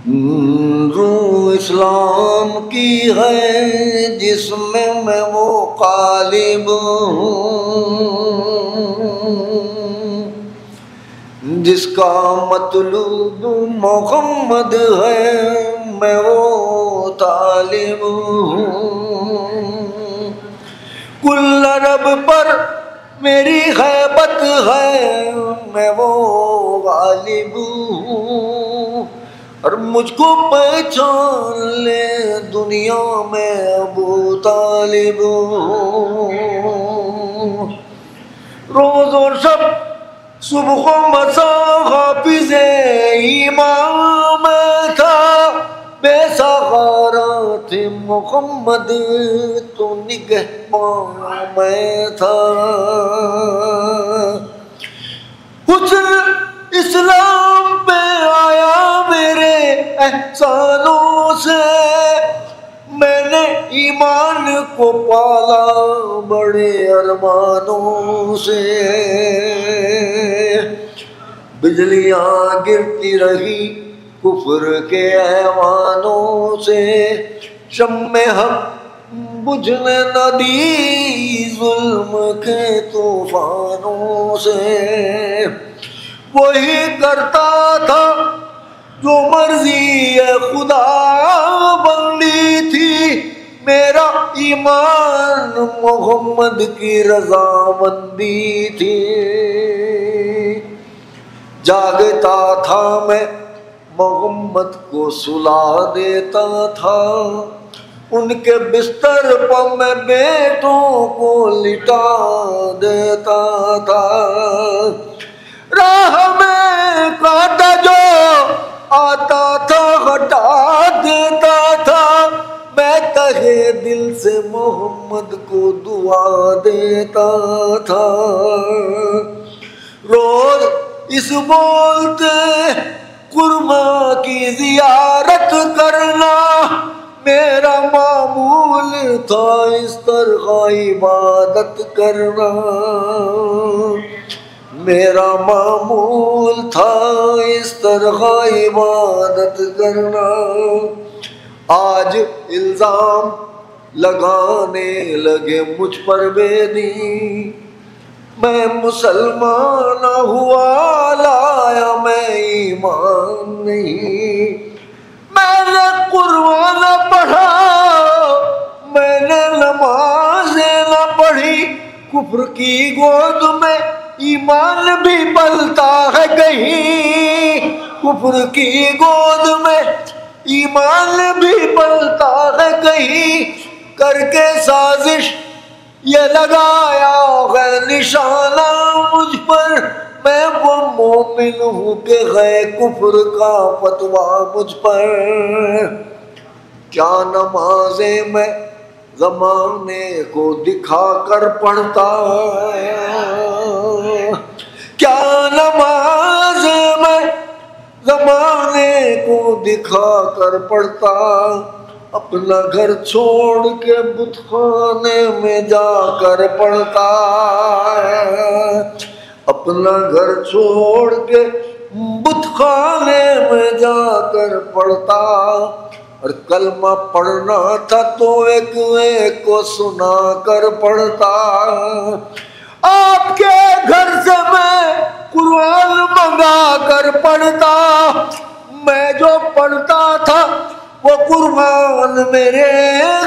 रूह इस्लाम की है जिसमें मैं वो गालिब हूँ, जिसका मतलूब मोहम्मद है मैं वो तालिब हूँ। कुल अरब पर मेरी ग़ैबत है मैं वो गालिब हूँ, और मुझको पहचान ले दुनिया में अबू तालिब हूँ। रोज़ और शब सुबह मसा हाफिज़े इमाम था, बेसहारा थे मोहम्मद तो निगहबान मैं था। हुस्न इस्लाम पे आया मेरे एहसानों से, मैंने ईमान को पाला बड़े अरमानों से। बिजलियां गिरती रही कुफ्र के ऐवानों से, शम्मे हक बुझने न दी जुल्म के तूफानों से। वही करता था जो मर्जी खुदा बंदी थी, मेरा ईमान मोहम्मद की रज़ामंदी थी। जागता था मैं मोहम्मद को सुला देता था, उनके बिस्तर पर मैं बेटों को लिटा देता था। राह में कांटा जो आता था हटा देता था, मैं तहे दिल से मोहम्मद को दुआ देता था। रोज इस बोलते कुर्मा की जियारत करना मेरा मामूल था, इस तरह इबादत करना मेरा मामूल था, इस तरह इबादत करना। आज इल्जाम लगाने लगे मुझ पर बेदी, मैं मुसलमान हुआ लाया मैं ईमान नहीं। मैंने कुरान पढ़ा मैंने नमाज़ें न पढ़ी, कुफ्र की गोद में ईमान भी पलता है कहीं। कुफ्र की गोद में ईमान भी पलता है कहीं, करके साजिश ये लगाया है निशाना मुझ पर, मैं वो मोमिन हूँ कि है कुफ्र का फतवा मुझ पर। क्या नमाज़ें मैं ज़माने को दिखा कर पढ़ता, क्या नमाज़ें मैं ज़माने को दिखा कर पढ़ता, अपना घर छोड़ के बुतखाने में जाकर पढ़ता। अपना घर छोड़ के बुतखाने में जाकर पढ़ता, और कलमा पढ़ना था तो एक को सुना कर पढ़ता। आपके घर से मैं कुरान मंगा कर पढ़ता, मैं जो पढ़ता था वो कुरान मेरे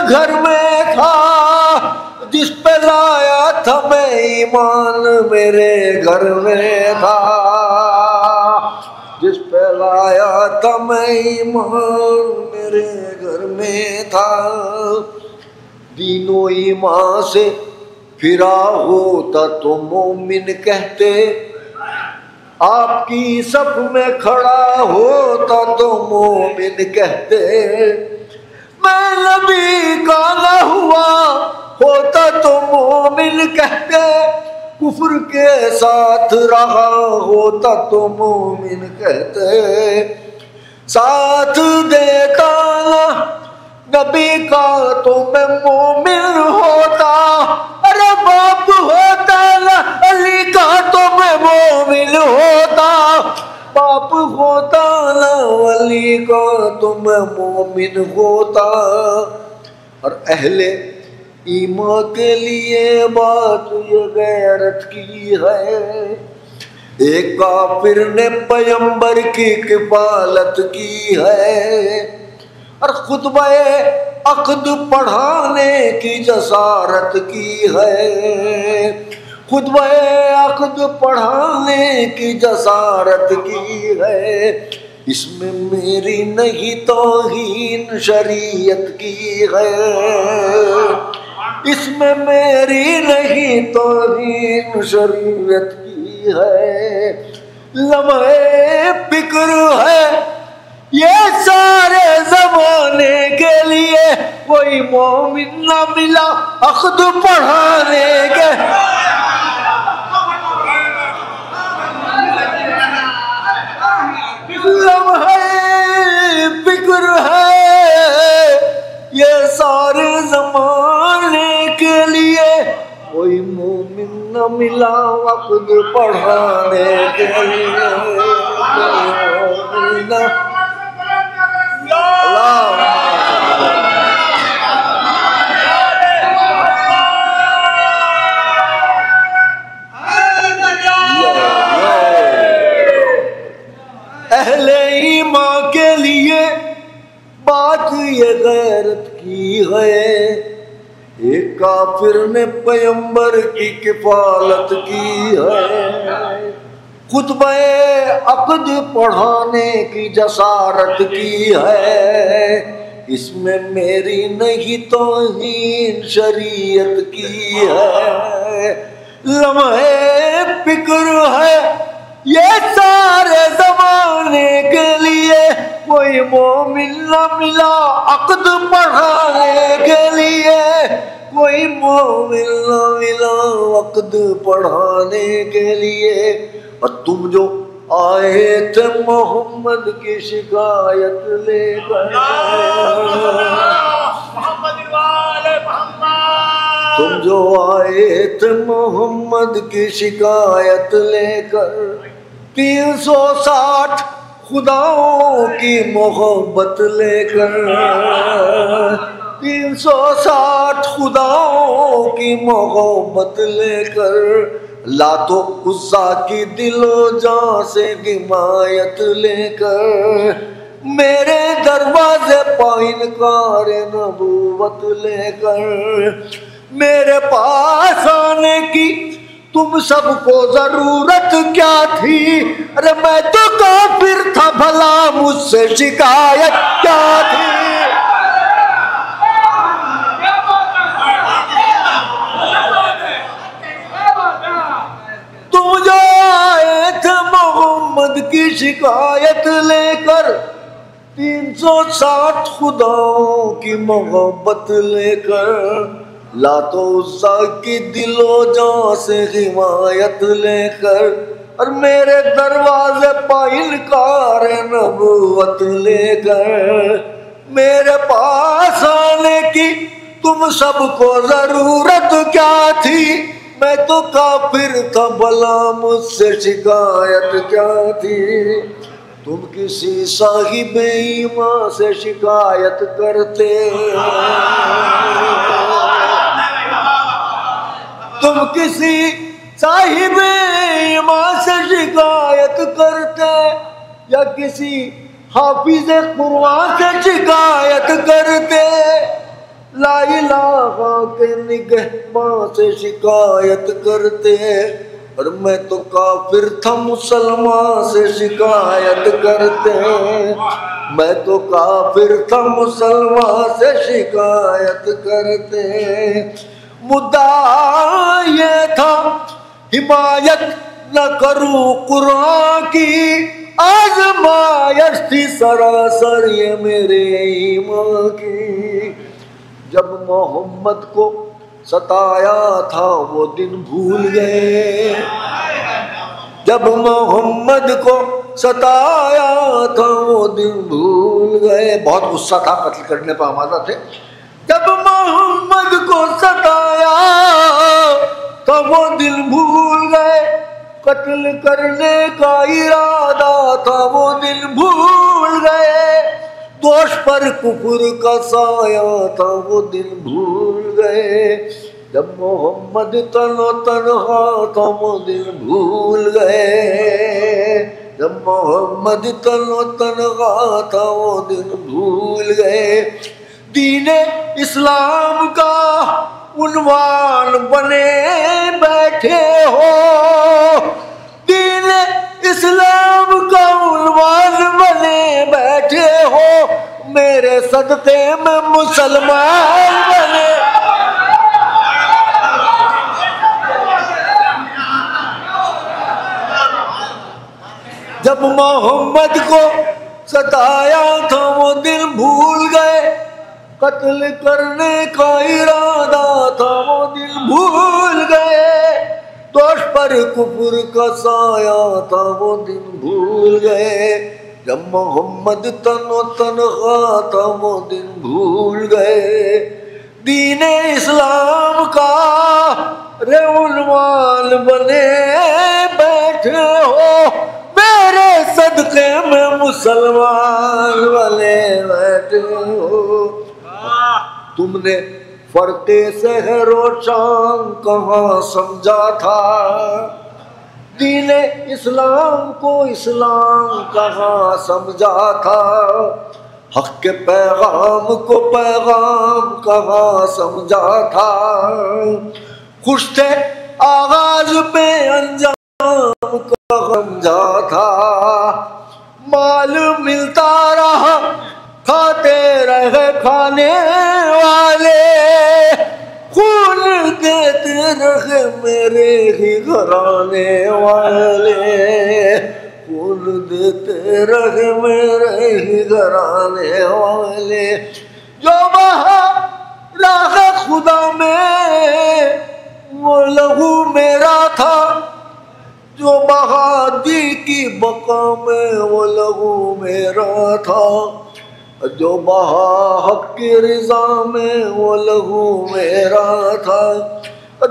घर में था, जिस पे लाया था मैं ईमान मेरे घर में था। जिस पे लाया था मैं ईमान मेरे घर में था। दीनो ईमान से फिरा होता तो मोमिन कहते, आपकी सफ में खड़ा होता तो मोमिन कहते। मैं नबी का न हुआ होता तो मोमिन कहते, कुफ्र के साथ रहा होता तो मोमिन कहते। साथ देता ना नबी का तो मैं मोमिन होता, अरे बाप होता ना अली का तो मैं मोमिन होता। पाप होता ना वली का तो मैं मोमिन होता। और अहले ईमान के लिए बात ये गैरत की है, एक काफिर ने पैगंबर की किफालत की है। और खुतबे अक़द पढ़ाने की जसारत की है, खुतबे अक़द पढ़ाने की जसारत की है। इसमें मेरी नहीं तौहीन शरीयत की है, इसमें मेरी नहीं तौहीन शरीयत की है। लम्हे फिक्र है ये सारे ज़माने के लिए, कोई मोमिन न मिला अक़द पढ़ाने के। लम्हे फिक्र है ये सारे ज़माने के लिए, कोई मोमिन न मिला अक़द पढ़ाने के लिए। अहले ईमान के लिए बात ये गैरत की है, एक काफिर ने पैगंबर की किफालत की है। खुतबे अक़द पढ़ाने की जसारत की है, इसमें मेरी नहीं तौहीन शरीयत की है। लम्हे फिक्र है ये सारे ज़माने के लिए, कोई मोमिन न मिला अक़द पढ़ाने के लिए, कोई मोमिन न मिला अक़द पढ़ाने के लिए। और तुम जो आए थे मोहम्मद की शिकायत लेकर, तुम जो आए थे मोहम्मद की शिकायत लेकर, 360 खुदाओं की मोहब्बत लेकर, 360 खुदाओं की मोहब्बत लेकर, लातो उज़्ज़ा की दिलो जान से हिमायत लेकर, मेरे दरवाजे पाइन कार नबूवत लेकर, मेरे पास आने की तुम सबको जरूरत क्या थी? अरे मैं तो काफिर था, भला मुझसे शिकायत क्या थी? तुम जो आए थे मोहम्मद की शिकायत लेकर, 360 खुदाओं की मोहब्बत लेकर, लातो उज़्ज़ा की दिलो जान से हिमायत लेकर, और मेरे दरवाजे पाइल कार नबूवत लेकर, मेरे पास आने की तुम सबको जरूरत क्या थी? मैं तो काफिर था, भला मुझसे शिकायत क्या थी? तुम किसी साहिब ईमान से शिकायत करते, तुम किसी साहिब ईमान से शिकायत करते, या किसी हाफिज कुरान से शिकायत करते, ला इलाहा के निगहबान से शिकायत करते। और मैं तो काफिर था, मुसलमान से शिकायत करते, मैं तो काफिर था, मुसलमान से शिकायत करते। मुद्दा ये था हिमायत न करूं कुरान की, आज़माइश थी सरासर ये मेरे ईमान की। जब मोहम्मद को सताया था वो दिन भूल गए, जब मोहम्मद को सताया था वो दिन भूल गए। बहुत गुस्सा था, कत्ल करने पर आमादा थे। जब मोहम्मद को सताया तो वो दिन भूल गए, कत्ल करने का इरादा था वो दिन भूल गए, दोष पर कुफर का साया था वो दिन भूल गए, जब मोहम्मद तनो तन्हा था वो दिन भूल गए, जब मोहम्मद तनो तन्हा था वो दिन भूल गए। दीने इस्लाम का उन्वान बने बैठे हो, दीने इस्लाम का उन्वान बने बैठे हो, मेरे सदक़े में मुसलमान बने। जब मोहम्मद को सताया था वो दिल भूल गए, कत्ल करने का इरादा था वो दिल भूल गए, दोष पर कुफर का साया था वो दिन भूल गए, जब मोहम्मद तनो तन्हा था वो दिन भूल गए। दीने इस्लाम का उन्वान बने बैठे हो, मेरे सदक़े में मुसलमान बने बैठे हो। तुमने फर्के सहरो शाम कहाँ समझा था, दीने इस्लाम को इस्लाम कहाँ समझा था, हक के पैगाम को पैगाम कहाँ समझा था, खुश थे आगाज पे अंजाम का समझा था, माल मिलता रहा खाते रहे खाने वाले, खून देते रहे मेरे ही घराने वाले, खून देते रहे मेरे ही घराने वाले, जो बहा राह खुदा में वो लहू मेरा था, जो बहा दी की बका में वो लहू मेरा था, जो बहा हक की रिजा में वो लहू मेरा था,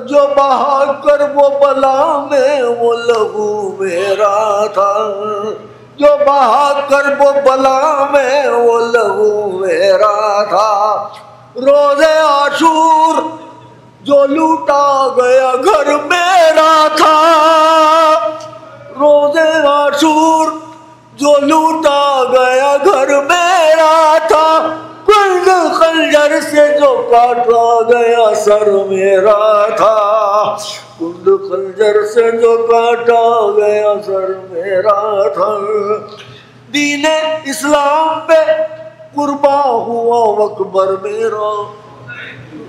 जो बहा कर वो बला में वो लहू मेरा था, जो बहा कर वो बला में वो लहू मेरा था। रोज़े आशूर जो लूटा गया घर मेरा था, रोज़े आशूर जो लूटा गया घर मेरा था, कुंद खंजर से जो काटा गया सर मेरा था, कुंद खंजर से जो काटा गया सर मेरा था। दीने इस्लाम पे कुर्बा हुआ अकबर मेरा,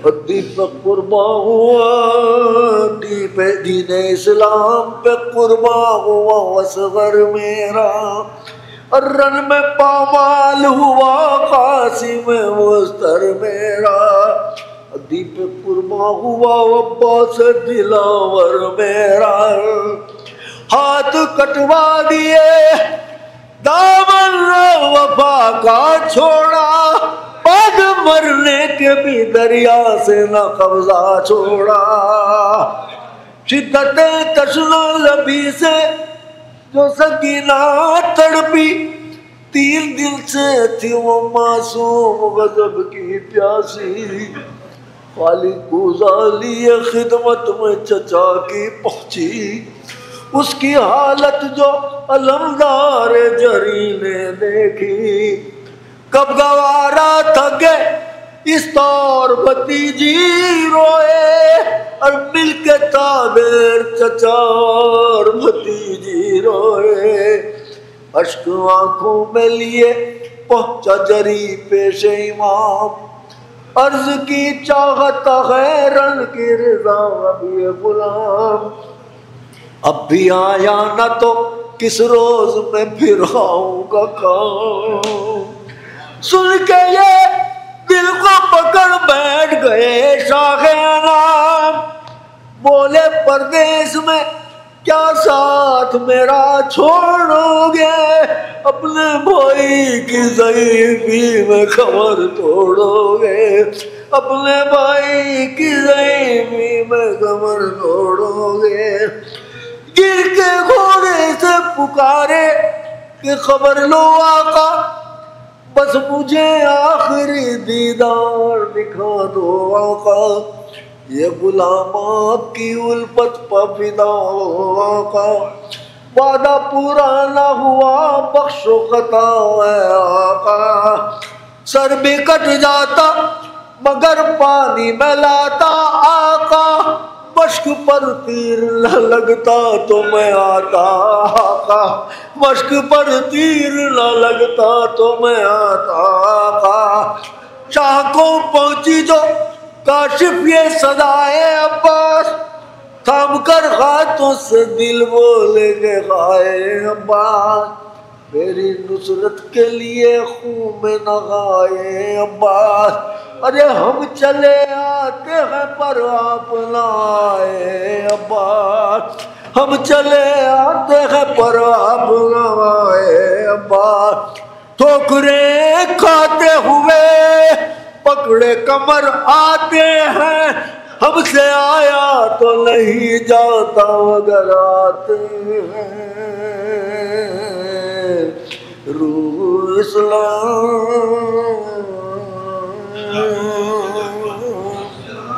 दीप कुर्बा हुआ दीने इस्लाम पे कुर्बा हुआ असगर मेरा, रन में पामाल हुआ कासिम मुस्तर मेरा, दीप कुर्बा हुआ अब्बास दिलावर मेरा, हाथ कटवा दिए दामन वफा का छोड़ा, बाद मरने के भी दरिया से न कब्जा छोड़ा, शिद्दत तशना लबी से जो सकीना तड़पी, 3 दिन से थी वो मासूम गजब की प्यासी, खाली गुजाली खिदमत में चचा की पहुंची, उसकी हालत जो अलमदार जरी ने देखी, कब गवारा थके इस तौर भतीजी रोए, और मिलके ताबेर चचा और भतीजी रोए, अश्क आंखों में लिए पहुंचा जरी पेश इमाम, अर्ज की चाहत है रन की रजा अब ये गुलाम, अब भी आया न तो किस रोज में फिर आऊंगा काम। सुन के ये दिल को पकड़ बैठ गए शाखे नाम, बोले परदेश में क्या साथ मेरा छोड़ोगे, अपने भाई की ज़ईफ़ी में खबर तोड़ोगे, अपने भाई की ज़ईफ़ी में खबर तोड़ोगे। गिर के घोड़े से पुकारे कि खबर लो आका, बस मुझे आखिरी दीदार दिखा दो आका, ये गुलाम आपकी उल्फत पर फिदा आका, वादा पूरा ना हुआ बख्शो खता है आका, सर भी कट जाता मगर पानी में लाता आका, मश्क पर तीर न लगता तो मैं आता आका, मश्क पर तीर न लगता तो मैं आता आका, शाह को पहुंची जो काशिफ ये सदाए अब्बास, थाम कर हाथों से दिल बोले के खाए अब्बास, मेरी नुसरत के लिए खून में नहाए अब्बास, अरे हम चले आते हैं पर आप ना आए अब्बास, हम चले आते हैं पर आप ना आए अब्बास, ठोकरे खाते हुए पकड़े कमर आते हैं, हमसे आया तो नहीं जाता मगर आते हैं, रूह इस्लाम